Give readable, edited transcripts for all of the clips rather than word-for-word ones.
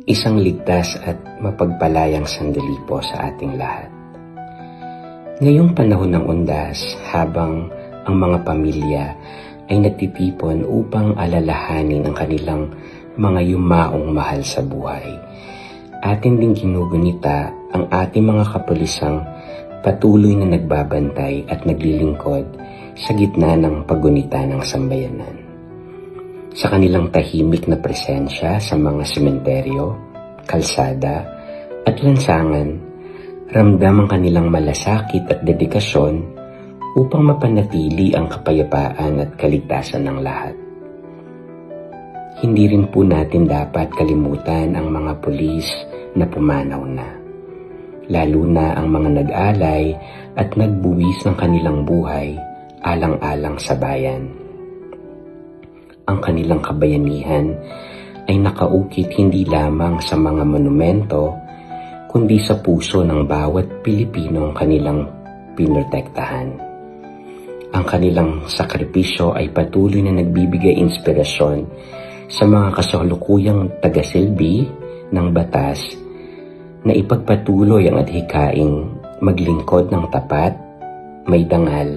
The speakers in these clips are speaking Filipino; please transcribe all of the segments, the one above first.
Isang ligtas at mapagpalayang sandali po sa ating lahat. Ngayong panahon ng undas, habang ang mga pamilya ay nagtitipon upang alalahanin ang kanilang mga yumaong mahal sa buhay, atin ding ginugunita ang ating mga kapulisang patuloy na nagbabantay at naglilingkod sa gitna ng paggunita ng sambayanan. Sa kanilang tahimik na presensya sa mga sementeryo, kalsada at lansangan, ramdam ang kanilang malasakit at dedikasyon upang mapanatili ang kapayapaan at kaligtasan ng lahat. Hindi rin po natin dapat kalimutan ang mga pulis na pumanaw na, lalo na ang mga nag-alay at nagbuwis ng kanilang buhay alang-alang sa bayan. Ang kanilang kabayanihan ay nakaukit hindi lamang sa mga monumento, kundi sa puso ng bawat Pilipinong kanilang pinotektahan. Ang kanilang sakripisyo ay patuloy na nagbibigay inspirasyon sa mga kasalukuyang tagasilbi ng batas na ipagpatuloy ang adhikaing maglingkod ng tapat, may dangal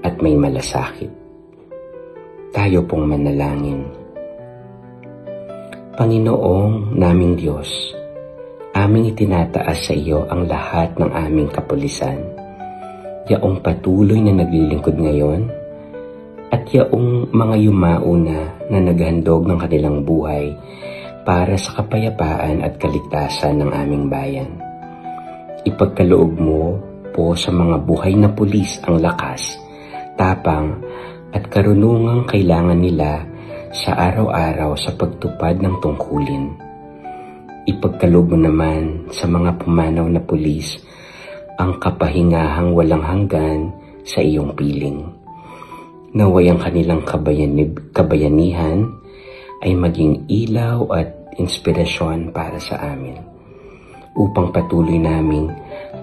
at may malasakit. Tayo pong manalangin. Panginoong naming Diyos, aming itinataas sa iyo ang lahat ng aming kapulisan, yaong patuloy na naglilingkod ngayon, at yaong mga yumauna na naghandog ng kanilang buhay para sa kapayapaan at kaligtasan ng aming bayan. Ipagkaloob mo po sa mga buhay na pulis ang lakas, tapang at karunungang kailangan nila sa araw-araw sa pagtupad ng tungkulin. Ipagkaloob mo naman sa mga pumanaw na pulis ang kapahingahang walang hanggan sa iyong piling. Naway ang kanilang kabayanihan ay maging ilaw at inspirasyon para sa amin, upang patuloy naming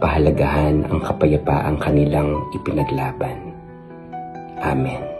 pahalagahan ang kapayapaang kanilang ipinaglaban. Amen.